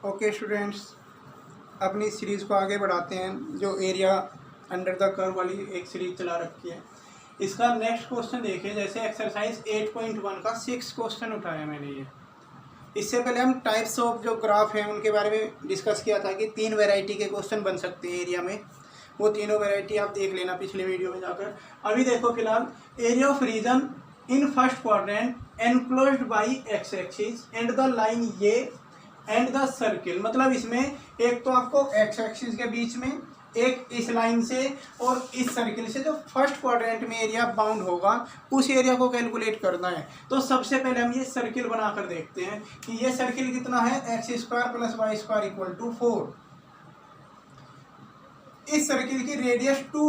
Okay students, अपनी series को आगे बढ़ाते हैं। जो एरिया अंडर द कर्व वाली एक सीरीज चला रखी है, इसका नेक्स्ट क्वेश्चन देखिए। जैसे एक्सरसाइज 8.1 का 6 क्वेश्चन उठाया मैंने ये। इससे पहले हम टाइप्स ऑफ जो ग्राफ हैं उनके बारे में डिस्कस किया था कि 3 वैरायटी के क्वेश्चन बन सकते हैं एरिया में। वो तीनों वैरायटी आप देख लेना पिछले वीडियो में जाकर। अभी देखो फिलहाल, area of region in first quadrant enclosed by x axis and the line ये एंड द सर्किल। मतलब इसमें एक तो आपको एक्स एक्सिस के बीच में, एक इस लाइन से और इस सर्किल से जो फर्स्ट क्वाड्रेंट में एरिया बाउंड होगा उस एरिया को कैलकुलेट करना है। तो सबसे पहले हम ये सर्किल बनाकर देखते हैं कि ये सर्किल कितना है, x square plus y square equal to 4। इस सर्किल की रेडियस 2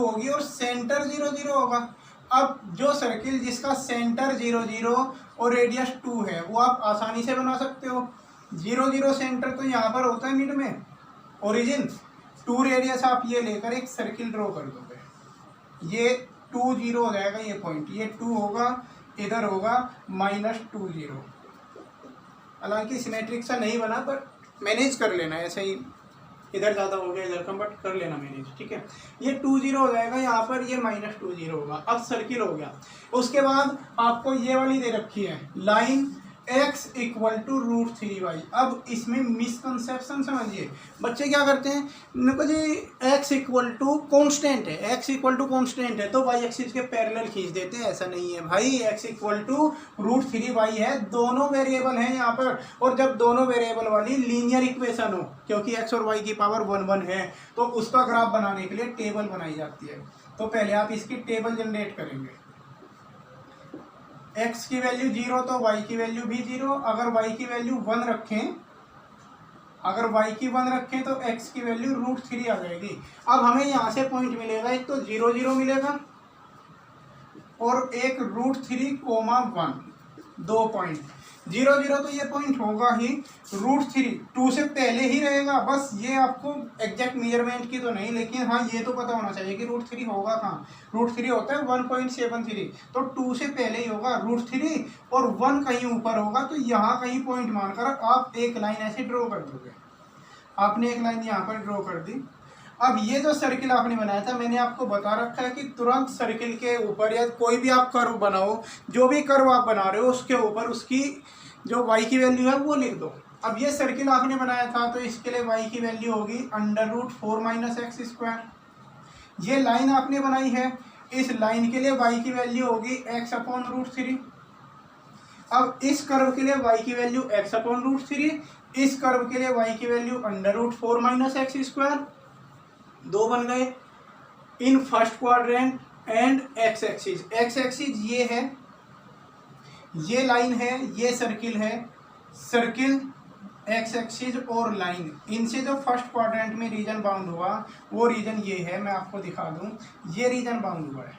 होगी और सेंटर 0 0 होगा। अब जो सर्किल जिसका सेंटर 0 0 और रेडियस 2 है वो आप आसानी से बना सकते हो। 0 0 सेंटर तो यहाँ पर होता है मिड में, ओरिजिन 2 रेडियस आप ये लेकर एक सर्किल ड्रॉ कर दोगे। ये 2 0 हो जाएगा, ये पॉइंट, ये 2 होगा, इधर होगा -2 0। हालांकि सिमेट्रिक सा नहीं बना पर मैनेज कर लेना, ऐसे ही इधर ज़्यादा हो गया इधर कम, बट कर लेना मैनेज, ठीक है। ये 2 0 हो जाएगा यहाँ पर, ये -2 0 होगा। अब सर्किल हो गया। उसके बाद आपको ये वाली दे रखी है line x equal to √3y। अब इसमें मिसकंसेप्शन समझिए। बच्चे क्या करते हैं, देखो जी x इक्वल टू कॉन्स्टेंट है, x इक्वल टू कॉन्स्टेंट है तो y एक्सिस के पैरेलल खींच देते हैं। ऐसा नहीं है भाई, x इक्वल टू √3y है, दोनों वेरिएबल हैं यहाँ पर। और जब दोनों वेरिएबल वाली लीनियर इक्वेशन हो, क्योंकि x और y की पावर 1 1 है, तो उसका ग्राफ बनाने के लिए टेबल बनाई जाती है। तो पहले आप इसकी टेबल जनरेट करेंगे। x की वैल्यू 0 तो y की वैल्यू भी 0। अगर y की वैल्यू 1 रखें, तो x की वैल्यू √3 आ जाएगी। अब हमें यहाँ से पॉइंट मिलेगा, एक तो 0 0 मिलेगा और एक √3, 1, 2 पॉइंट। 0 0 तो ये पॉइंट होगा ही, √3 2 से पहले ही रहेगा। बस ये आपको एग्जैक्ट मेजरमेंट की तो नहीं, लेकिन हाँ ये तो पता होना चाहिए कि √3 होगा कहाँ। √3 होता है 1.73, तो 2 से पहले ही होगा √3 और 1 कहीं ऊपर होगा। तो यहाँ कहीं पॉइंट मानकर आप एक लाइन ऐसे ड्रॉ कर दोगे। आपने एक लाइन यहाँ पर ड्रॉ कर दी। अब ये जो सर्किल आपने बनाया था, मैंने आपको बता रखा है कि तुरंत सर्किल के ऊपर या कोई भी आप कर्व बनाओ, जो भी कर्व आप बना रहे हो उसके ऊपर उसकी जो y की वैल्यू है वो लिख दो। अब ये सर्किल आपने बनाया था तो इसके लिए y की वैल्यू होगी √4 - x²। ये लाइन आपने बनाई है, इस लाइन के लिए y की वैल्यू होगी x/√3। अब इस कर्व के लिए y की वैल्यू x/√3, इस कर्व के लिए y की वैल्यू √4 - x²। 2 बन गए इन first quadrant and x axis ये है, ये लाइन है, ये सर्किल है। सर्किल, x एक्सिस और लाइन, इनसे जो फर्स्ट क्वाड्रेंट में रीजन बाउंड हुआ वो रीजन ये है। मैं आपको दिखा दूं, ये रीजन बाउंड हुआ है,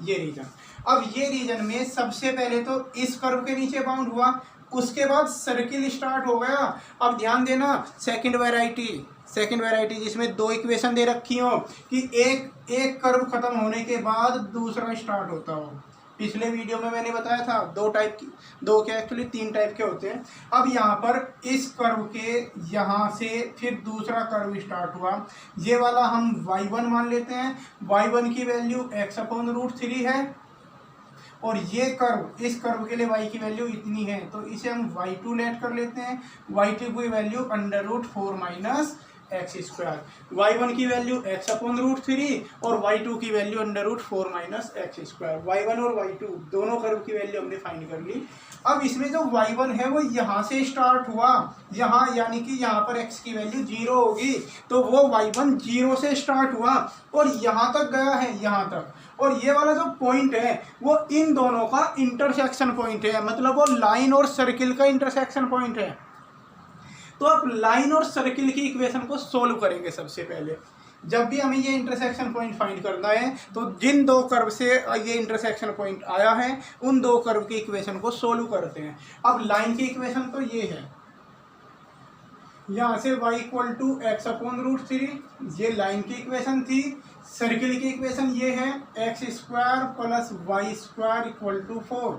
ये रीजन। अब ये रीजन में सबसे पहले तो इस कर्व के नीचे बाउंड हुआ, उसके बाद सर्किल स्टार्ट हो गया। अब ध्यान देना, सेकंड वैरायटी जिसमें 2 इक्वेशन दे रखी हो कि एक कर्व खत्म होने के बाद दूसरा स्टार्ट होता हो। पिछले वीडियो में मैंने बताया था 2 टाइप की, 2 क्या एक्चुअली 3 टाइप के होते हैं। अब यहाँ पर इस कर्व के यहाँ से फिर दूसरा कर्व स्टार्ट हुआ, ये वाला हम y1 मान लेते हैं। y1 की वैल्यू x/√3 है और ये कर्व, इस कर्व के लिए y की वैल्यू इतनी है तो इसे हम y2 लेट कर लेते हैं। y2 की वैल्यू √4 - x²। y1 की वैल्यू x/√3 और y2 की वैल्यू √4 - x²। y1 और y2 दोनों कर्व की वैल्यू हमने फाइंड कर ली। अब इसमें जो y1 है वो यहाँ से स्टार्ट हुआ, यहाँ, यानी कि यहाँ पर x की वैल्यू 0 होगी तो वो y1 0 से स्टार्ट हुआ और यहाँ तक गया है, यहाँ तक। और ये वाला जो पॉइंट है वो इन दोनों का इंटरसेक्शन पॉइंट है, मतलब वो लाइन और सर्किल का इंटरसेक्शन पॉइंट है। तो आप लाइन और सर्किल की इक्वेशन को सोल्व करेंगे। सबसे पहले जब भी हमें ये इंटरसेक्शन पॉइंट फाइंड करना है तो जिन 2 कर्व से ये इंटरसेक्शन पॉइंट आया है उन 2 कर्व की इक्वेशन को सोल्व करते हैं। अब लाइन की इक्वेशन तो ये है, यहाँ से y = x/√3, ये लाइन की इक्वेशन थी। सर्किल की इक्वेशन ये है x square plus y square equal to 4।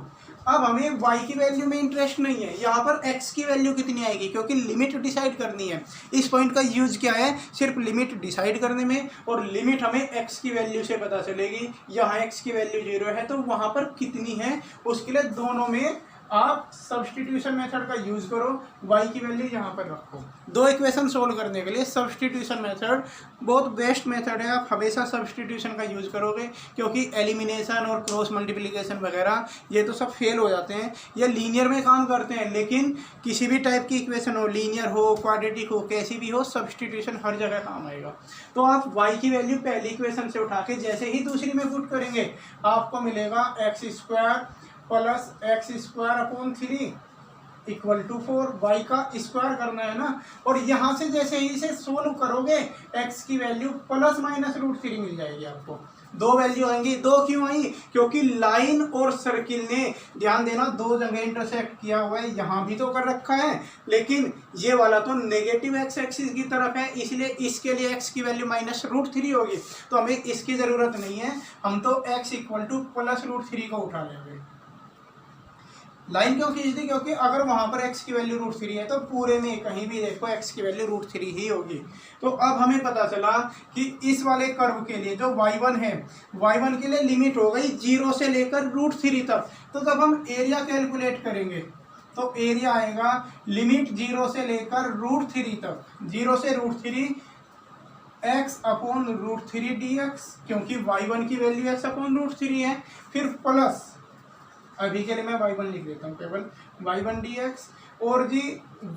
अब हमें y की वैल्यू में इंटरेस्ट नहीं है, यहाँ पर x की वैल्यू कितनी आएगी, क्योंकि लिमिट डिसाइड करनी है। इस पॉइंट का यूज क्या है, सिर्फ लिमिट डिसाइड करने में, और लिमिट हमें x की वैल्यू से पता चलेगी। यहाँ x की वैल्यू 0 है तो वहाँ पर कितनी है, उसके लिए दोनों में आप सब्स्टिट्यूशन मेथड का यूज करो, y की वैल्यू यहाँ पर रखो। दो इक्वेशन सोल्व करने के लिए सब्स्टिट्यूशन मेथड बहुत बेस्ट मेथड है। आप हमेशा सब्स्टिट्यूशन का यूज करोगे, क्योंकि एलिमिनेशन और क्रॉस मल्टीप्लिकेशन वगैरह ये तो सब फेल हो जाते हैं। ये लीनियर में काम करते हैं, लेकिन किसी भी टाइप की इक्वेशन हो, लीनियर हो, क्वाड्रेटिक हो, कैसी भी हो, सब्स्टिट्यूशन हर जगह काम आएगा। तो आप y की वैल्यू पहली इक्वेशन से उठा के जैसे ही दूसरी में पुट करेंगे, आपको मिलेगा x square plus x square upon 3 equal to 4। वाई का स्क्वायर करना है ना, और यहाँ से जैसे ही इसे सोल्व करोगे x की वैल्यू प्लस माइनस √3 मिल जाएगी आपको। दो वैल्यू आएंगी। दो क्यों आई, क्योंकि लाइन और सर्किल ने, ध्यान देना, दो जगह इंटरसेक्ट किया हुआ है। यहाँ भी तो कर रखा है, लेकिन ये वाला तो नेगेटिव x एक्सिस की तरफ है, इसलिए इसके लिए x की वैल्यू माइनस √3 होगी। तो हमें इसकी ज़रूरत नहीं है, हम तो x इक्वल टू प्लस √3 को उठा लेंगे। लाइन क्यों खींच दी, क्योंकि अगर वहां पर x की वैल्यू √3 है तो पूरे में कहीं भी देखो x की वैल्यू √3 ही होगी। तो अब हमें पता चला कि इस वाले कर्व के लिए जो y1 है, y1 के लिए लिमिट हो गई 0 से लेकर √3 तक। तो जब हम एरिया कैलकुलेट करेंगे तो एरिया आएगा लिमिट 0 से लेकर √3 तक, 0 से √3 x अपॉन √3 dx, क्योंकि y1 की वैल्यू x अपॉन √3 है। फिर प्लस, अभी के लिए मैं y1 लिख देता हूँ केवल, y1 dx। और जी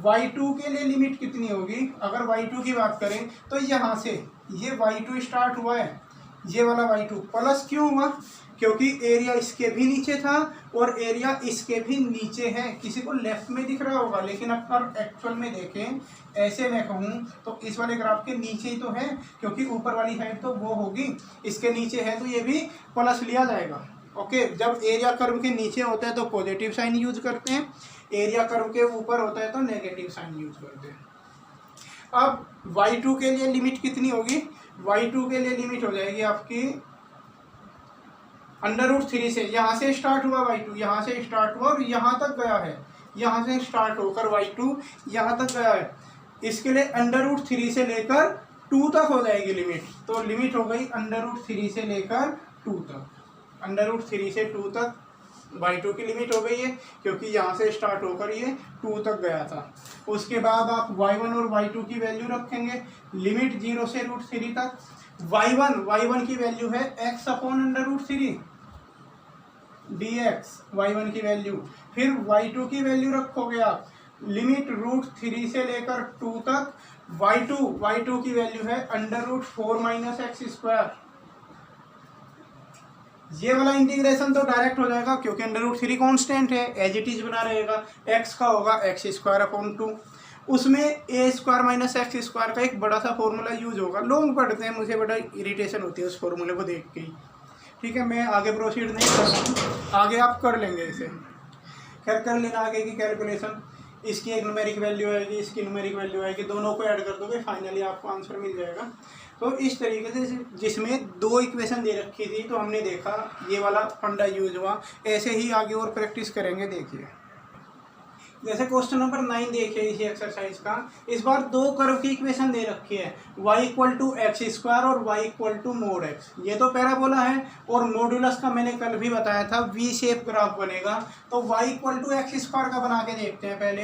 y2 के लिए लिमिट कितनी होगी, अगर y2 की बात करें तो यहाँ से ये y2 स्टार्ट हुआ है, ये वाला y2 प्लस क्यों हुआ, क्योंकि एरिया इसके भी नीचे था और एरिया इसके भी नीचे है। किसी को लेफ्ट में दिख रहा होगा, लेकिन अगर एक्चुअल में देखें, ऐसे मैं कहूँ तो इस वाले ग्राफ के नीचे ही तो है, क्योंकि ऊपर वाली साइड तो वो होगी, इसके नीचे है, तो ये भी प्लस लिया जाएगा। ओके, जब एरिया कर्व के नीचे होता है तो पॉजिटिव साइन यूज करते हैं, एरिया कर्व के ऊपर होता है तो नेगेटिव साइन यूज करते हैं। अब y2 के लिए लिमिट कितनी होगी, y2 के लिए लिमिट हो जाएगी आपकी √3 से, यहाँ से स्टार्ट हुआ y2, यहाँ से स्टार्ट हुआ और यहाँ तक गया है, यहाँ से स्टार्ट होकर y2 यहाँ तक गया है, इसके लिए √3 से लेकर 2 तक हो जाएगी लिमिट। तो लिमिट हो गई √3 से लेकर 2 तक, √3 से 2 तक y2 की लिमिट हो गई है, क्योंकि यहाँ से स्टार्ट होकर ये 2 तक गया था। उसके बाद आप y1 और y2 की वैल्यू रखेंगे, लिमिट 0 से √3 तक। y1 की वैल्यू है x अपॉन √3 dx, y1 की वैल्यू। फिर y2 की वैल्यू रखोगे आप, लिमिट √3 से लेकर 2 तक। y2 की वैल्यू है √4 माइनस एक्स स्क्वायर। ये वाला इंटीग्रेशन तो डायरेक्ट हो जाएगा, क्योंकि √3 कांस्टेंट है, एज इट इज बना रहेगा। x का होगा एक्स स्क्वायर अपॉन 2, उसमें a square minus x square का एक बड़ा सा फॉर्मूला यूज होगा। लोग पढ़ते हैं, मुझे बड़ा इरिटेशन होती है उस फॉर्मूले को देख के ही। ठीक है, मैं आगे प्रोसीड नहीं कर रहा हूँ, आगे आप कर लेंगे इसे। खैर कर लेना आगे की कैलकुलेशन, इसकी एक न्यूमेरिक वैल्यू आएगी, इसकी न्यूमेरिक वैल्यू आएगी, दोनों को ऐड कर दोगे, फाइनली आपको आंसर मिल जाएगा। तो इस तरीके से, जिसमें दो इक्वेशन दे रखी थी तो हमने देखा ये वाला फंडा यूज हुआ। ऐसे ही आगे और प्रैक्टिस करेंगे। देखिए जैसे क्वेश्चन नंबर 9 देखिए इसी एक्सरसाइज का, इस बार दो कर्व की इक्वेशन दे रखी है, y equal to x square और y equal to mod x. ये तो पैराबोला है, और मॉड्यूलस का मैंने कल भी बताया था वी शेप ग्राफ बनेगा। तो y equal to x square का बना के देखते हैं पहले।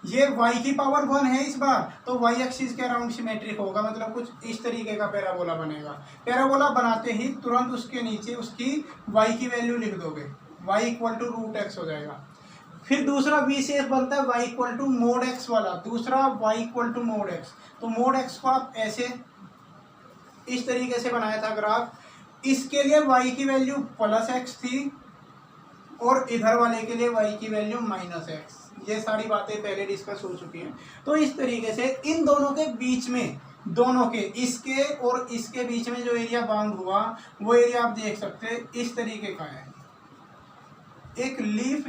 ये y की पावर 1 है इस बार, तो y एक्सिस के अराउंड सिमेट्रिक होगा, मतलब कुछ इस तरीके का पैराबोला बनेगा। पैराबोला बनाते ही तुरंत उसके नीचे उसकी y की वैल्यू लिख दोगे, y इक्वल टू √x हो जाएगा। फिर दूसरा वी शेप बनता है y equal to mod x वाला, दूसरा y equal to mod x. तो मोड एक्स को आप ऐसे इस तरीके से बनाया था ग्राफ। इसके लिए y की वैल्यू +x थी और इधर वाले के लिए y की वैल्यू -x। ये सारी बातें पहले डिस्कस हो चुकी हैं। तो इस तरीके से इन दोनों के बीच में, दोनों के, इसके और इसके बीच में जो एरिया बाउंड हुआ वो एरिया आप देख सकते हैं इस तरीके का है। एक लीफ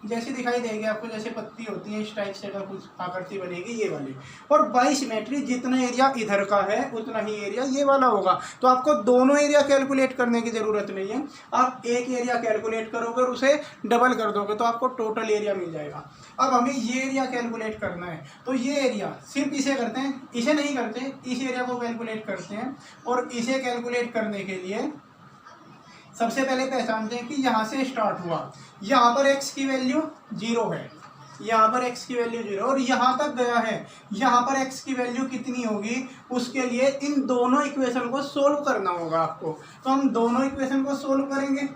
जैसी दिखाई देगी आपको, जैसे पत्ती होती है इस टाइप से अगर कुछ आकृति बनेगी ये वाली। और बाई सिमेट्री जितना एरिया इधर का है उतना ही एरिया ये वाला होगा। तो आपको दोनों एरिया कैलकुलेट करने की ज़रूरत नहीं है, आप एक एरिया कैलकुलेट करोगे और उसे डबल कर दोगे तो आपको टोटल एरिया मिल जाएगा। अब हमें ये एरिया कैलकुलेट करना है, तो ये एरिया सिर्फ इसे करते हैं, इसे नहीं करते, इस एरिया को कैलकुलेट करते हैं। और इसे कैलकुलेट करने के लिए सबसे पहले पहचानते हैं कि यहाँ से स्टार्ट हुआ, यहाँ पर x की वैल्यू 0 है, यहाँ पर x की वैल्यू 0 और यहाँ तक गया है, यहाँ पर x की वैल्यू कितनी होगी उसके लिए इन दोनों इक्वेशन को सोल्व करना होगा आपको। तो हम दोनों इक्वेशन को सोल्व करेंगे,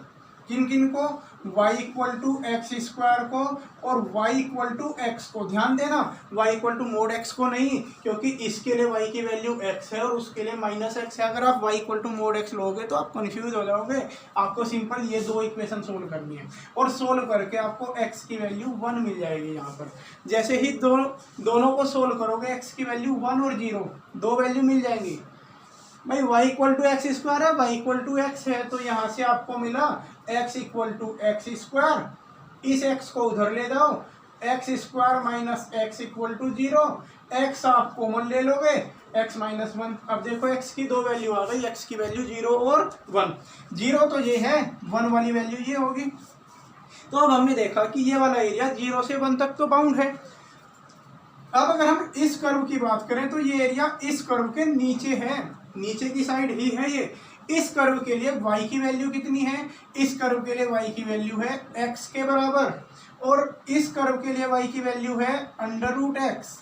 किन किन को, y equal to x square को और y इक्वल टू एक्स को। ध्यान देना y equal to mod x को नहीं, क्योंकि इसके लिए y की वैल्यू x है और उसके लिए माइनस x है। अगर आप y equal to mod x लोगे तो आप कंफ्यूज हो जाओगे। आपको सिंपल ये दो इक्वेशन सोल्व करनी है और सोल्व करके आपको x की वैल्यू 1 मिल जाएगी। यहाँ पर जैसे ही दोनों को सोल्व करोगे x की वैल्यू 1 और 0 दो वैल्यू मिल जाएंगी। भाई y equal to x square है, y इक्वल टू एक्स है, तो यहाँ से आपको मिला x equal to x square. इस x को उधर ले जाओ, x square minus x equal to 0, x आप कॉमन ले लोगे x माइनस 1। अब देखो x की दो वैल्यू आ गई, x की वैल्यू 0 और 1। 0 तो ये है, 1 वाली वैल्यू ये होगी। तो अब हमने देखा कि ये वाला एरिया 0 से 1 तक तो बाउंड है। अब अगर हम इस कर्व की बात करें तो ये एरिया इस कर्व के नीचे है, नीचे की साइड ही है ये। इस कर्व के लिए y की वैल्यू कितनी है, इस कर्व के लिए y की वैल्यू है x के बराबर और इस कर्व के लिए y की वैल्यू है √x।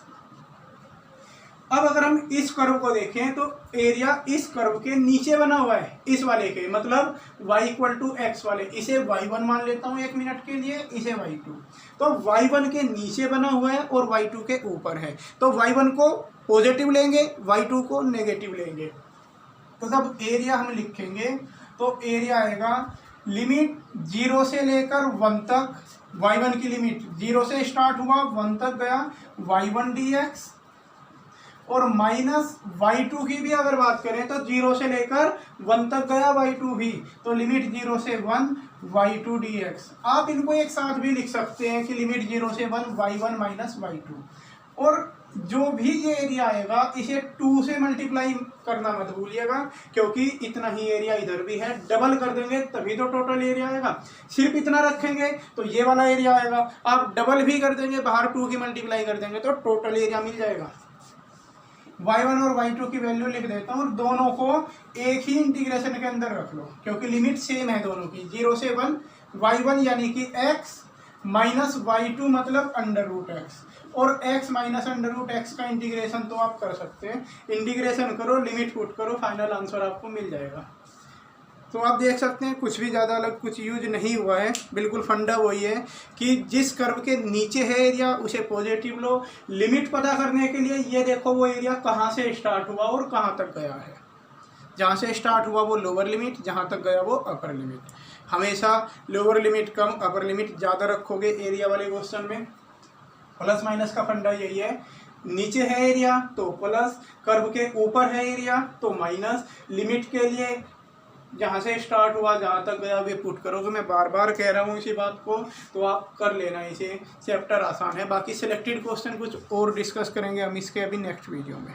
अब अगर हम इस कर्व को देखें तो एरिया इस कर्व के नीचे बना हुआ है, इस वाले के, मतलब y इक्वल टू एक्स वाले। इसे y1 मान लेता हूँ 1 मिनट के लिए, इसे y2। तो y1 के नीचे बना हुआ है और y2 के ऊपर है, तो y1 को पॉजिटिव लेंगे, y2 को नेगेटिव लेंगे। तो जब एरिया हम लिखेंगे तो एरिया आएगा लिमिट 0 से लेकर 1 तक, y1 की लिमिट 0 से स्टार्ट हुआ 1 तक गया y1 dx, और माइनस y2 की भी अगर बात करें तो 0 से लेकर 1 तक गया y2 भी, तो लिमिट 0 से 1 y2 dx। आप इनको एक साथ भी लिख सकते हैं कि लिमिट 0 से 1 y1 माइनस y2। और जो भी ये एरिया आएगा इसे 2 से मल्टीप्लाई करना मत भूलिएगा, क्योंकि इतना ही एरिया इधर भी है, डबल कर देंगे तभी तो टोटल एरिया आएगा। सिर्फ इतना रखेंगे तो ये वाला एरिया आएगा, आप डबल भी कर देंगे, बाहर 2 की मल्टीप्लाई कर देंगे तो टोटल एरिया मिल जाएगा। y1 और y2 की वैल्यू लिख देता हूँ, दोनों को एक ही इंटीग्रेशन के अंदर रख लो क्योंकि लिमिट सेम है दोनों की, 0 से 1 y1 यानी कि x माइनस y2 मतलब √x, और x माइनस √x का इंटीग्रेशन तो आप कर सकते हैं, इंटीग्रेशन करो, लिमिट पुट करो, फाइनल आंसर आपको मिल जाएगा। तो आप देख सकते हैं कुछ भी ज़्यादा अलग कुछ यूज नहीं हुआ है, बिल्कुल फंडा वही है कि जिस कर्व के नीचे है एरिया उसे पॉजिटिव लो। लिमिट पता करने के लिए ये देखो वो एरिया कहाँ से स्टार्ट हुआ और कहाँ तक गया है। जहाँ से स्टार्ट हुआ वो लोअर लिमिट, जहाँ तक गया वो अपर लिमिट। हमेशा लोअर लिमिट कम, अपर लिमिट ज़्यादा रखोगे एरिया वाले क्वेश्चन में। प्लस माइनस का फंडा यही है, नीचे है एरिया तो प्लस, कर्व के ऊपर है एरिया तो माइनस। लिमिट के लिए जहाँ से स्टार्ट हुआ जहाँ तक गया वे पुट करोगे। मैं बार बार कह रहा हूँ इसी बात को, तो आप कर लेना, इसे चैप्टर आसान है। बाकी सिलेक्टेड क्वेश्चन कुछ और डिस्कस करेंगे हम इसके अभी नेक्स्ट वीडियो में।